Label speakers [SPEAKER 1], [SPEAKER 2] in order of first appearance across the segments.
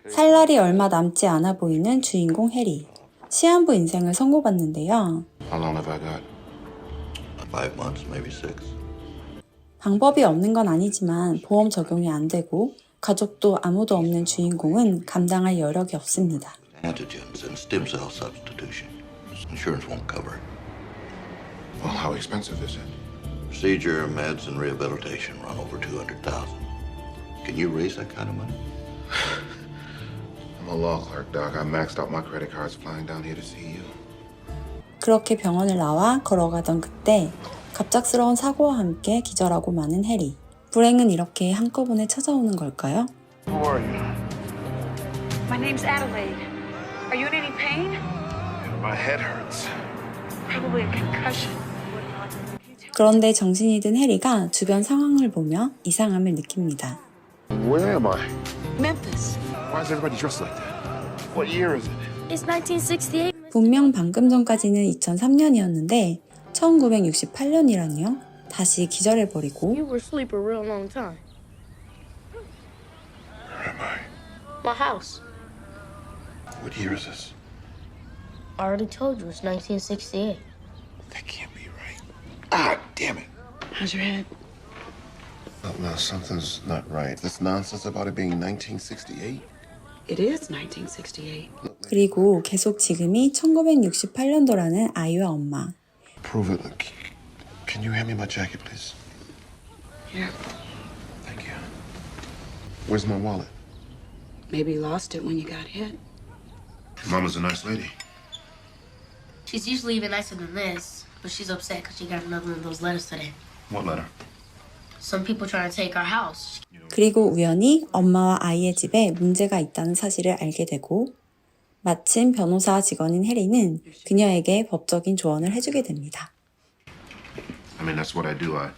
[SPEAKER 1] 살 날이 얼마 남지 않아 보이는 주인공 해리. 시한부 인생을 선고받는데요.
[SPEAKER 2] How long have I got?
[SPEAKER 3] 5 months, maybe 6.
[SPEAKER 1] 방법이 없는 건 아니지만 보험 적용이 안 되고 가족도 아무도 없는 주인공은 감당할 여력이 없습니다.
[SPEAKER 3] Antigens and stem cell substitution. Insurance won't cover it.
[SPEAKER 2] Well, how expensive is it?
[SPEAKER 3] Procedure, meds, and rehabilitation run over 200,000. Can you raise that kind of money?
[SPEAKER 2] I'm a law clerk, Doc. I maxed out my credit cards flying down here to see you.
[SPEAKER 1] 그렇게 병원을 나와 걸어가던 그때 갑작스러운 사고와 함께 기절하고 마는 해리. 불행은 이렇게 한꺼번에 찾아오는 걸까요?
[SPEAKER 2] Who are you?
[SPEAKER 4] My name's Adelaide. Are you in any pain?
[SPEAKER 2] My head hurts.
[SPEAKER 4] Probably a concussion.
[SPEAKER 1] 그런데 정신이 든 해리가 주변 상황을 보며 이상함을 느낍니다.
[SPEAKER 2] Where am I?
[SPEAKER 4] Memphis.
[SPEAKER 2] Why is everybody dressed like that? What year is it?
[SPEAKER 4] It's 1968.
[SPEAKER 1] 분명 방금 전까지는 2003년이었는데 1968년이라니요? 다시 기절해버리고
[SPEAKER 5] You were asleep a real long time.
[SPEAKER 2] Where am I?
[SPEAKER 5] My house.
[SPEAKER 2] What year is this?
[SPEAKER 5] I already told you it's 1968.
[SPEAKER 2] That can't be right. Ah, damn it.
[SPEAKER 4] How's your head?
[SPEAKER 2] No, something's not right. This nonsense about it being 1968?
[SPEAKER 4] It is 1968.
[SPEAKER 1] 그리고 계속 지금이 1968년도라는 아이와 엄마.
[SPEAKER 2] Prove it. Can you hand me my jacket, please?
[SPEAKER 4] Yeah.
[SPEAKER 2] Thank you. Where's my wallet?
[SPEAKER 4] Maybe you lost it when you got hit.
[SPEAKER 2] Mama's a nice lady.
[SPEAKER 5] She's usually even nicer than this, but she's upset because she got another one of those letters today.
[SPEAKER 2] What letter?
[SPEAKER 5] Some people trying to take our house.
[SPEAKER 1] 그리고 우연히 엄마와 아이의 집에 문제가 있다는 사실을 알게 되고 마침 변호사 직원인 해리는 그녀에게 법적인 조언을 해주게 됩니다.
[SPEAKER 2] I mean, that's what I do. I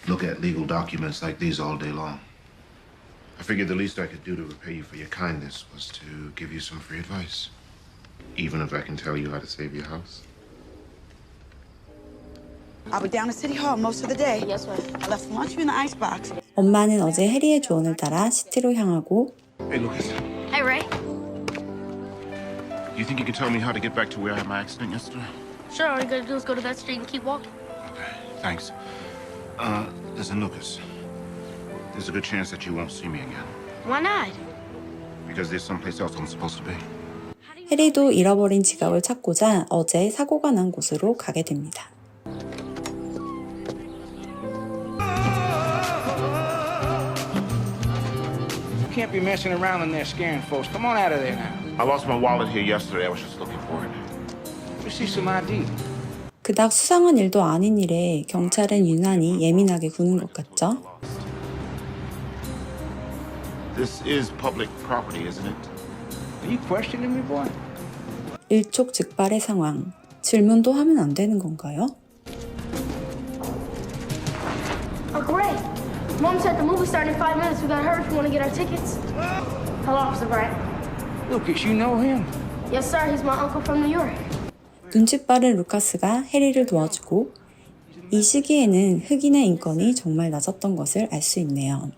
[SPEAKER 2] look at legal documents like these all day long. I figured the least I could do to repay you for your kindness was to give you some free advice. Even if I can tell you how to save your house.
[SPEAKER 6] I'll be down at City Hall most of the day.
[SPEAKER 5] Yes, ma'am.
[SPEAKER 6] I left some lunch in the icebox.
[SPEAKER 1] 엄마는 어제 해리의 조언을 따라 시티로 향하고
[SPEAKER 2] Hey, Lucas.
[SPEAKER 5] Hey, Ray.
[SPEAKER 2] Do you think you can tell me how to get back to where I had my accident yesterday?
[SPEAKER 5] Sure, all you gotta do is go to that street and keep walking.
[SPEAKER 2] Thanks. Listen, Lucas. There's a good chance that you won't see me again.
[SPEAKER 5] Why not?
[SPEAKER 2] Because there's someplace else I'm supposed to be.
[SPEAKER 1] 해리도 잃어버린 지갑을 찾고자 어제 사고가 난 곳으로 가게 됩니다.
[SPEAKER 7] You can't be messing around in there scaring folks. Come on out of there now.
[SPEAKER 2] I lost my wallet here yesterday. I was just looking for it.
[SPEAKER 7] Let me see some ID.
[SPEAKER 1] 그닥 수상한 일도 아닌 일에 경찰은 유난히 예민하게 구는 것 같죠?
[SPEAKER 2] This is public property, isn't it?
[SPEAKER 7] Are you questioning me, boy?
[SPEAKER 1] 일촉즉발의 상황. 질문도 하면 안 되는 건가요?
[SPEAKER 5] Uncle Ray, Mom said the movie's starting in 5 minutes. We gotta hurry if we want to get our tickets. Hello, Officer Bright.
[SPEAKER 7] Lucas, you know him?
[SPEAKER 5] Yes, sir. He's my uncle from New York.
[SPEAKER 1] 눈치 빠른 루카스가 해리를 도와주고 이 시기에는 흑인의 인권이 정말 낮았던 것을 알 수 있네요.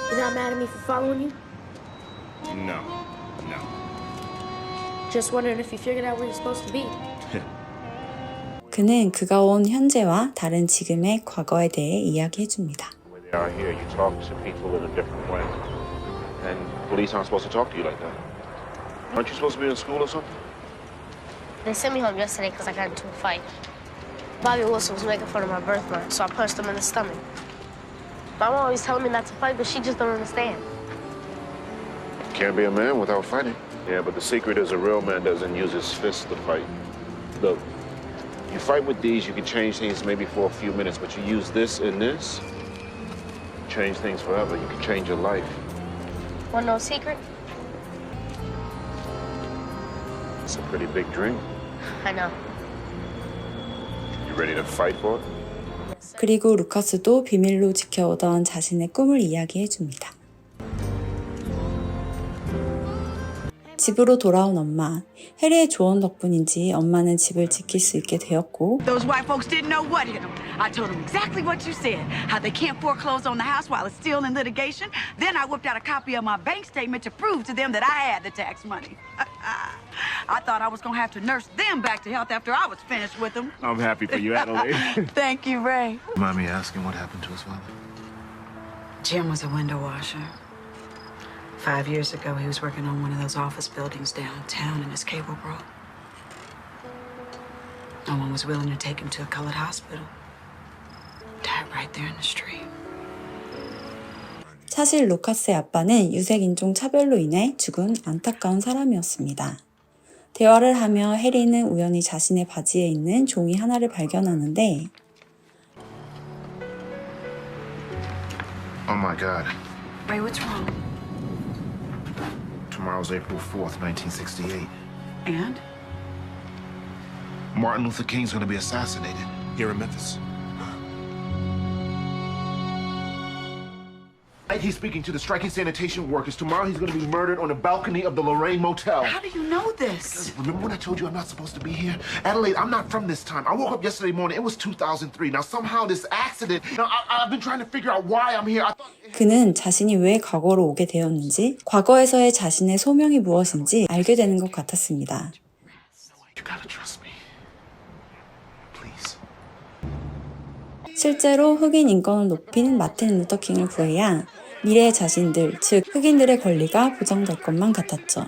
[SPEAKER 5] You're not mad at me for following you?
[SPEAKER 2] No. No.
[SPEAKER 5] Just wondering if you figured out where you're supposed to be.
[SPEAKER 1] 그는 그가 온 현재와 다른 지금의 과거에 대해 이야기해줍니다.
[SPEAKER 8] When they are here, you talk to people in a different way. And police aren't supposed to talk to you like that. Aren't you supposed to be in school or something?
[SPEAKER 5] They sent me home yesterday because I got into a fight. Bobby Wilson was making fun of my birthmark, so I punched him in the stomach. Mama always telling me not to fight, but she just don't understand.
[SPEAKER 8] Can't be a man without fighting. Yeah, but the secret is a real man doesn't use his fists to fight. Look, you fight with these, you can change things maybe for a few minutes, but you use this and this, change things forever. You can change your life.
[SPEAKER 5] Want no secret?
[SPEAKER 8] It's a pretty big dream.
[SPEAKER 5] I know.
[SPEAKER 8] You ready to fight for it?
[SPEAKER 1] 그리고 루카스도 비밀로 지켜오던 자신의 꿈을 이야기해줍니다. 집으로 돌아온 엄마. 해리의 조언 덕분인지 엄마는 집을 지킬 수 있게 되었고
[SPEAKER 6] Those white folks didn't know what hit them. I told them exactly what you said. How they can't foreclose on the house while it's still in litigation. Then I whipped out a copy of my bank statement to prove to them that I had the tax money. I thought I was going to have to nurse them back to health after I was finished with them.
[SPEAKER 8] I'm happy for you, Adelaide.
[SPEAKER 6] Thank you, Ray.
[SPEAKER 2] Mind me asking what happened to his father?
[SPEAKER 6] Jim was a window washer. 5 years ago, he was working on one of those office buildings downtown and his cable broke. No one was willing to take him to a colored hospital. Died right there in the street.
[SPEAKER 1] 사실 루카스의 아빠는 유색인종 차별로 인해 죽은 안타까운 사람이었습니다. 대화를 하며 해리는 우연히 자신의 바지에 있는 종이 하나를 발견하는데
[SPEAKER 2] Oh my God.
[SPEAKER 6] Ray, what's wrong?
[SPEAKER 2] Tomorrow's April 4th, 1968.
[SPEAKER 6] And?
[SPEAKER 2] Martin Luther King's gonna be assassinated here in Memphis. He's speaking to the striking sanitation workers. Tomorrow he's gonna be murdered on the balcony of the Lorraine Motel.
[SPEAKER 6] How do you know this?
[SPEAKER 2] Remember when I told you I'm not supposed to be here? Adelaide, I'm not from this time. I woke up yesterday morning. It was 2003. Now somehow this accident. Now I've been trying to figure out why I'm here. I thought.
[SPEAKER 1] 그는 자신이 왜 과거로 오게 되었는지, 과거에서의 자신의 소명이 무엇인지 알게 되는 것 같았습니다.
[SPEAKER 2] You gotta trust me. Please.
[SPEAKER 1] 실제로 흑인 인권을 높인 마틴 루터 킹을 구해야 미래의 자신들, 즉 흑인들의 권리가 보장될 것만 같았죠.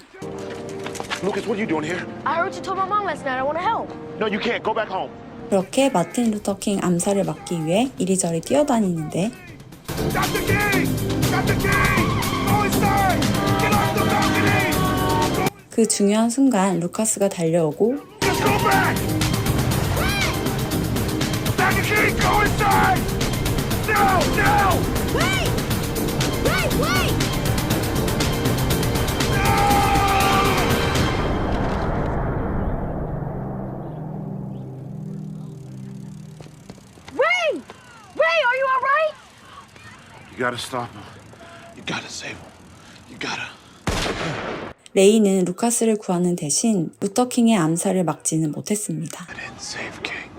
[SPEAKER 2] Lucas, what are you doing here?
[SPEAKER 5] I heard you told my mom last night I want to help.
[SPEAKER 2] No, you can't. Go back home.
[SPEAKER 1] 그렇게 마틴 루터 킹 암살을 막기 위해 이리저리 뛰어다니는데
[SPEAKER 8] Dr. King! Dr. King! Go inside! Get off the balcony!
[SPEAKER 1] 그 중요한 순간 루카스가 달려오고
[SPEAKER 8] Just go back! Dr. King, go inside! No! No!
[SPEAKER 5] Wait! Wait! Wait! Ray! Ray, are you all right?
[SPEAKER 2] You gotta stop him. You gotta save him. You gotta.
[SPEAKER 1] 레이는 루카스를 구하는 대신 루터 킹의 암살을 막지는 못했습니다.
[SPEAKER 2] I didn't save King.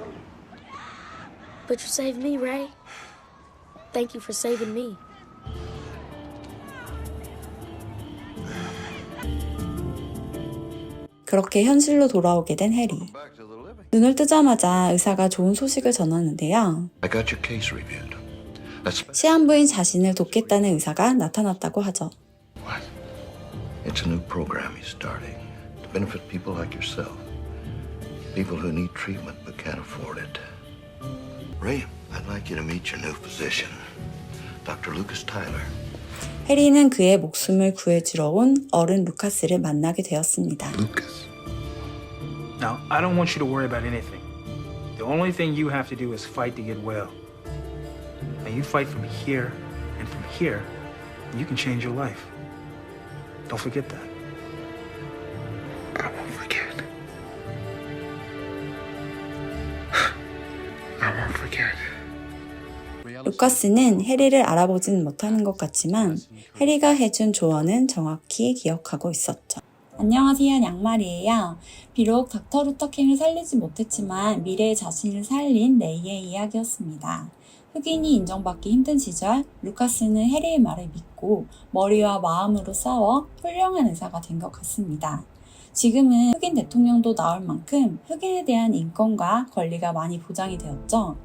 [SPEAKER 5] But you saved me, Ray. Thank you for saving me.
[SPEAKER 1] 그렇게 현실로 돌아오게 된 해리. 눈을 뜨자마자 의사가 좋은 소식을 전하는데요.
[SPEAKER 3] I got your case reviewed. That's
[SPEAKER 1] 시한부인 자신을 돕겠다는 의사가 나타났다고 하죠.
[SPEAKER 3] what? It's a new program he's starting to benefit people like yourself. People who need treatment but can't afford it. Ray, I'd like you to meet your new physician, Dr. Lucas Tyler.
[SPEAKER 1] 해리는 그의 목숨을 구해주러 온 어른 루카스를 만나게 되었습니다.
[SPEAKER 2] Lucas.
[SPEAKER 7] Now, I don't want you to worry about anything. The only thing you have to do is fight to get well. And you fight from here and from here, and you can change your life. Don't forget that.
[SPEAKER 2] I won't forget. I won't forget.
[SPEAKER 1] 루카스는 해리를 알아보진 못하는 것 같지만 해리가 해준 조언은 정확히 기억하고 있었죠. 안녕하세요, 양말이에요. 비록 닥터 루터 킹을 살리지 못했지만 미래의 자신을 살린 레이의 이야기였습니다. 흑인이 인정받기 힘든 시절 루카스는 해리의 말을 믿고 머리와 마음으로 싸워 훌륭한 의사가 된 것 같습니다. 지금은 흑인 대통령도 나올 만큼 흑인에 대한 인권과 권리가 많이 보장이 되었죠.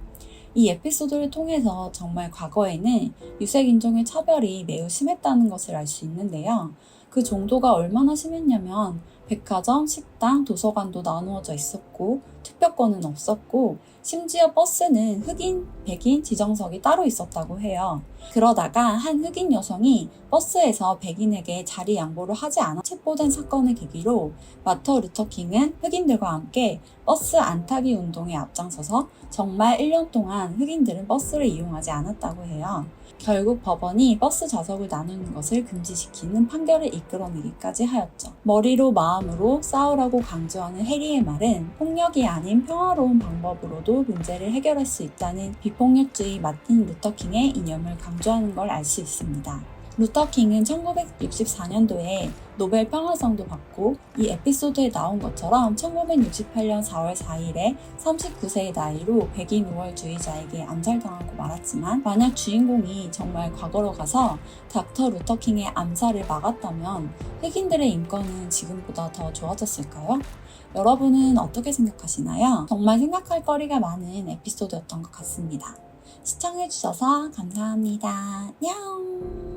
[SPEAKER 1] 이 에피소드를 통해서 정말 과거에는 유색인종의 차별이 매우 심했다는 것을 알 수 있는데요. 그 정도가 얼마나 심했냐면 백화점, 식당, 도서관도 나누어져 있었고 특별권은 없었고 심지어 버스는 흑인, 백인 지정석이 따로 있었다고 해요. 그러다가 한 흑인 여성이 버스에서 백인에게 자리 양보를 하지 않아 체포된 사건을 계기로 마틴 루터 킹은 흑인들과 함께 버스 안 타기 운동에 앞장서서 정말 1년 동안 흑인들은 버스를 이용하지 않았다고 해요. 결국 법원이 버스 좌석을 나누는 것을 금지시키는 판결을 이끌어내기까지 하였죠. 머리로 마음으로 싸우라고 강조하는 해리의 말은 폭력이 아닌 평화로운 방법으로도 문제를 해결할 수 있다는 비폭력주의 마틴 루터 킹의 이념을 강조하는 걸 알 수 있습니다. 루터 킹은 1964년도에 노벨 평화상도 받고 이 에피소드에 나온 것처럼 1968년 4월 4일에 39세의 나이로 백인 우월주의자에게 암살당하고 말았지만 만약 주인공이 정말 과거로 가서 닥터 루터 킹의 암살을 막았다면 흑인들의 인권은 지금보다 더 좋아졌을까요? 여러분은 어떻게 생각하시나요? 정말 생각할 거리가 많은 에피소드였던 것 같습니다. 시청해주셔서 감사합니다. 냥!